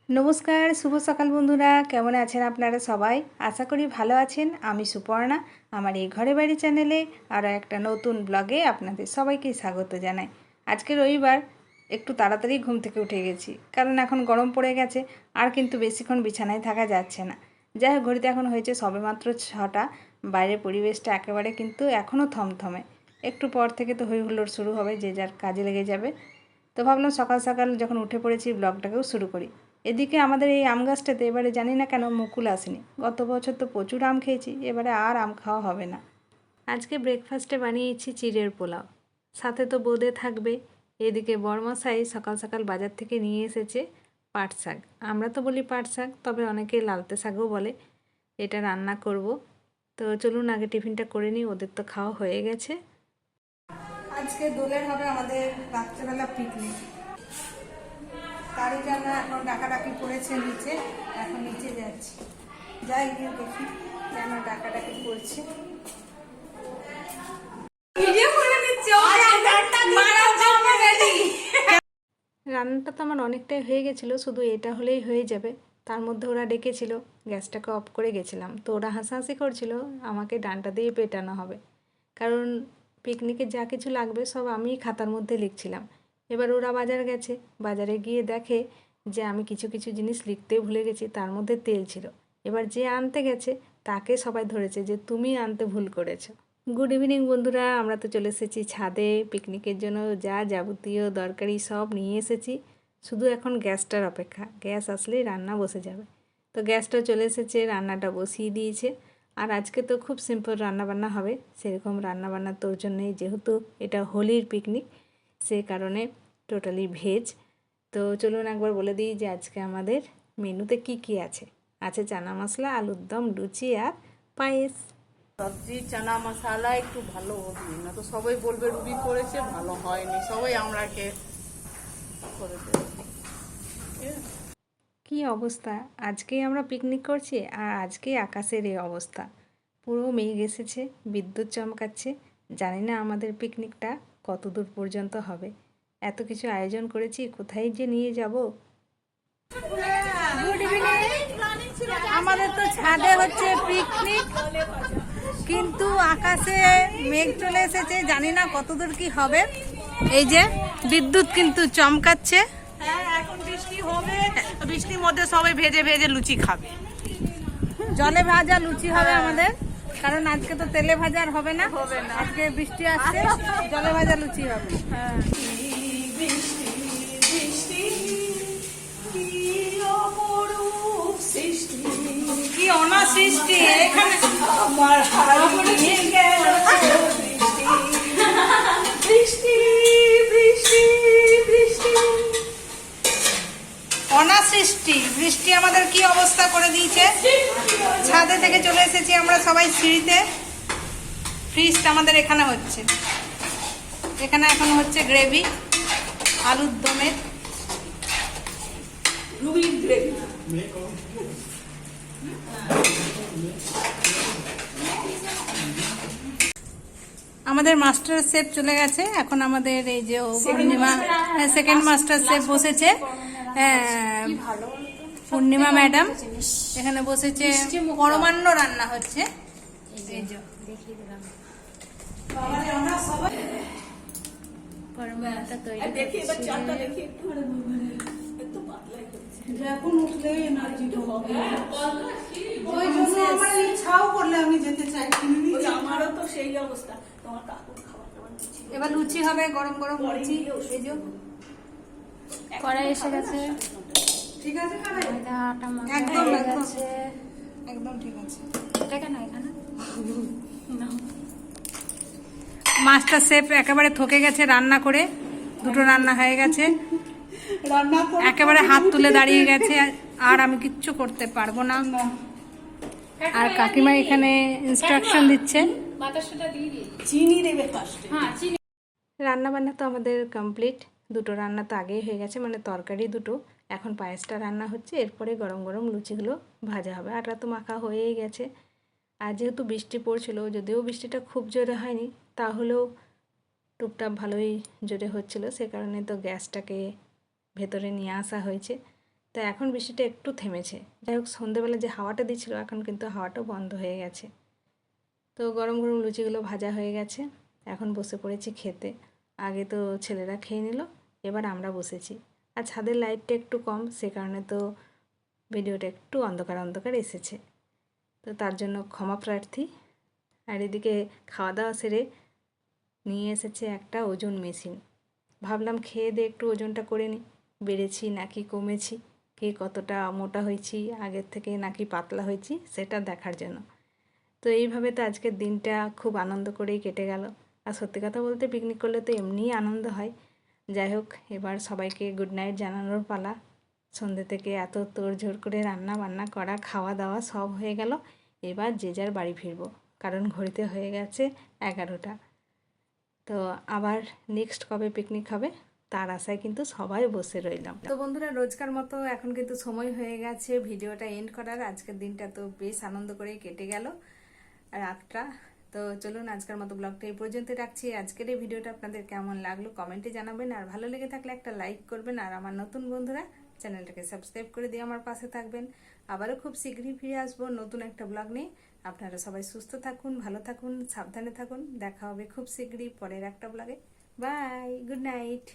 নমস্কার, শুভ সকাল বন্ধুরা। কেমন আছেন আপনারা সবাই? আশা করি ভালো আছেন। আমি সুপর্ণা। আমার এই ঘরে বাড়ি চ্যানেলে আরও একটা নতুন ব্লগে আপনাদের সবাইকে স্বাগত জানাই। আজকে রবিবার, একটু তাড়াতাড়ি ঘুম থেকে উঠে গেছি, কারণ এখন গরম পড়ে গেছে আর কিন্তু বেশিক্ষণ বিছানায় থাকা যাচ্ছে না। যাই হোক, ঘড়িতে এখন হয়েছে সবেমাত্র 6টা। বাইরের পরিবেশটা একেবারে কিন্তু এখনও থমথমে। একটু পর থেকে তো হই হুল্লোড় শুরু হবে, যে যার কাজে লেগে যাবে। তো ভাবলাম সকাল সকাল যখন উঠে পড়েছি, ব্লগটাকেও শুরু করি। এদিকে আমাদের এই আম গাছটাতে এবারে জানি না কেন মুকুল আসেনি। গত বছর তো প্রচুর আম খেয়েছি, এবারে আর আম খাওয়া হবে না। আজকে ব্রেকফাস্টে বানিয়েছি চিড়ের পোলাও, সাথে তো বোঁদে থাকবে। এদিকে বড়মশাই সকাল সকাল বাজার থেকে নিয়ে এসেছে পাট শাক। আমরা তো বলি পাট শাক, তবে অনেকে লালতে শাকও বলে। এটা রান্না করব। তো চলুন আগে টিফিনটা করে নিই, ওদের তো খাওয়া হয়ে গেছে। আজকে দোলের হবে আমাদের রাত্রেবেলা পিকনিক। তারই জন্য এখন ডাকাডাকি পড়েছে নিচে। এখন নিচে যাচ্ছি, যাই গিয়ে দেখি কেন ডাকাডাকি পড়ছে। রান্নাটা তো আমার অনেকটাই হয়ে গেছিলো, শুধু এটা হলেই হয়ে যাবে। তার মধ্যে ওরা ডেকেছিল, গ্যাসটাকে অফ করে গেছিলাম, তো ওরা হাসাহাসি করছিল আমাকে ডান্টা দিয়ে পেটানো হবে। কারণ পিকনিকে যা কিছু লাগবে সব আমিই খাতার মধ্যে লিখছিলাম। এবার ওরা বাজার গেছে, বাজারে গিয়ে দেখে যে আমি কিছু কিছু জিনিস লিখতে ভুলে গেছি, তার মধ্যে তেল ছিল। এবার যে আনতে গেছে তাকে সবাই ধরেছে যে তুমি আনতে ভুল করেছো। গুড ইভিনিং বন্ধুরা, আমরা তো চলে এসেছি ছাদে। পিকনিকের জন্য যা যাবতীয় দরকারি সব নিয়ে এসেছি, শুধু এখন গ্যাসটার অপেক্ষা। গ্যাস আসলেই রান্না বসে যাবে। তো গ্যাসটা চলে এসেছে, রান্নাটা বসিয়ে দিয়েছে। আর আজকে তো খুব সিম্পল রান্নাবান্না হবে, সেরকম রান্নাবান্না তোর জন্যই, যেহেতু এটা হোলির পিকনিক, সে কারণে টোটালি ভেজ। তো চলুন একবার বলে দিই যে আজকে আমাদের মেনুতে কি কি আছে। আছে চানা মশলা, আলুর দম, লুচি আর পায়েস। সবজি চানা মশলা একটু ভালো হবে না তো সবাই বলবে রুবি করেছে ভালো হয়নি, সবাই আমরাকে করে দেবে। কি অবস্থা! আজকেই আমরা পিকনিক করছি আর আজকেই আকাশের এই অবস্থা। পুরো মেঘ এসেছে, বিদ্যুৎ চমকাচ্ছে। জানি না আমাদের পিকনিকটা কত দূর পর্যন্ত হবে। এত কিছু আয়োজন করেছি, কোথায় যে নিয়ে যাব। Good evening. আমাদের তো ছাদে হচ্ছে পিকনিক, কিন্তু আকাশে মেঘ চলে এসেছে, জানি না কতদূর কি হবে। এই যে বিদ্যুৎ কিন্তু চমকাচ্ছে। হ্যাঁ, এখন বৃষ্টি হবে, বৃষ্টির মধ্যে সবাই ভেজে ভেজে লুচি খাবে। জলে ভাজা লুচি হবে আমাদের, কারণ আজকে তো তেলে ভাজা আর হবে না। আজকে বৃষ্টি আসছে, জলে ভাজা লুচি হবে। কি অনাসৃষ্টি এখানে আমার হারিয়ে গেল বৃষ্টি বৃষ্টি বৃষ্টি। অনাসৃষ্টি বৃষ্টি আমাদের কি অবস্থা করে দিয়েছে। ছাদে থেকে চলে এসেছি আমরা সবাই সিঁড়িতে। ফ্রিজটা আমাদের এখানে হচ্ছে, এখানে এখন হচ্ছে গ্রেভি, আলুর দমের। রুবির গ্রেভি। আমাদের মাস্টার শেফ চলে গেছে, এখন আমাদের এই যে পূর্ণিমা সেকেন্ড মাস্টার শেফ বসেছে। পূর্ণিমা ম্যাডাম এখানে বসেছে, পরমান্ন রান্না হচ্ছে। এই যে পরমান্নটা তৈরি এখন উঠলে এনার্জিটা হবে। ওই জন্য আমার ইচ্ছাও করলে আমি যেতে চাই। আমারও তো সেই অবস্থা। তোমার কাকুর খাবার দাবার দিচ্ছি। এবার লুচি হবে, গরম গরম লুচি। এই যে কড়াই এসে গেছে, ঠিক আছে, আটা মাখা একদম হয়ে একদম গেছে। একদম ঠিক আছে। এটা কেন এখানে? মাস্টার শেফ একেবারে থকে গেছে রান্না করে, দুটো রান্না হয়ে গেছে, রান্না করে একেবারে হাত তুলে দাঁড়িয়ে গেছে, আর আমি কিচ্ছু করতে পারবো না। আর কাকিমা এখানে ইনস্ট্রাকশন দিচ্ছে। বাতাসটা দিয়ে দিই। চিনি দেবে ফার্স্টে। হ্যাঁ, চিনি। রান্না বান্না তো আমাদের কমপ্লিট, দুটো রান্না তো আগেই হয়ে গেছে, মানে তরকারি দুটো। এখন পায়েসটা রান্না হচ্ছে, এরপরে গরম গরম লুচিগুলো ভাজা হবে। আটা তো মাখা হয়েই গেছে। আর যেহেতু বৃষ্টি পড়ছিল, যদিও বৃষ্টিটা খুব জোরে হয়নি, তাহলেও টুকটাক ভালোই জোরে হচ্ছিল, সে কারণে তো গ্যাসটাকে ভেতরে নিয়ে আসা হয়েছে। তো এখন বৃষ্টিটা একটু থেমেছে। যাই হোক, সন্ধেবেলা যে হাওয়াটা দিচ্ছিল এখন কিন্তু হাওয়াটাও বন্ধ হয়ে গেছে। তো গরম গরম লুচিগুলো ভাজা হয়ে গেছে, এখন বসে পড়েছি খেতে। আগে তো ছেলেরা খেয়ে নিল, এবার আমরা বসেছি। আর ছাদের লাইটটা একটু কম, সে কারণে তো ভিডিওটা একটু অন্ধকার অন্ধকার এসেছে, তো তার জন্য ক্ষমা প্রার্থী। আর এদিকে খাওয়া দাওয়া সেরে নিয়ে এসেছে একটা ওজন মেশিন। ভাবলাম খেয়ে দিয়ে একটু ওজনটা করে নিই, বেড়েছি নাকি কমেছি, কে কতটা মোটা হয়েছি আগের থেকে নাকি পাতলা হয়েছি সেটা দেখার জন্য। তো এইভাবে তো আজকের দিনটা খুব আনন্দ করেই কেটে গেল। আর সত্যি কথা বলতে পিকনিক করলে তো এমনিই আনন্দ হয়। যাই হোক, এবার সবাইকে গুড নাইট জানানোর পালা। সন্ধ্যে থেকে এত তোড়জোড় করে রান্না বান্না করা, খাওয়া দাওয়া সব হয়ে গেল। এবার যে যার বাড়ি ফিরবো, কারণ ঘড়িতে হয়ে গেছে 11টা। তো আবার নেক্সট কবে পিকনিক হবে তার আশায় কিন্তু সবাই বসে রইলাম। তো বন্ধুরা, রোজকার মতো এখন কিন্তু সময় হয়ে গেছে ভিডিওটা এন্ড করার। আজকের দিনটা তো বেশ আনন্দ করে কেটে গেল রাতটা। তো চলুন, আজকের মতো ব্লগটা এই পর্যন্ত রাখছি। আজকের এই ভিডিওটা আপনাদের কেমন লাগলো কমেন্টে জানাবেন, আর ভালো লেগে থাকলে একটা লাইক করবেন, আর আমার নতুন বন্ধুরা চ্যানেলটাকে সাবস্ক্রাইব করে দিয়ে আমার পাশে থাকবেন। আবারও খুব শীঘ্রই ফিরে আসবো নতুন একটা ব্লগ নিয়ে। আপনারা সবাই সুস্থ থাকুন, ভালো থাকুন, সাবধানে থাকুন। দেখা হবে খুব শীঘ্রই পরের একটা ব্লগে। Bye, good night.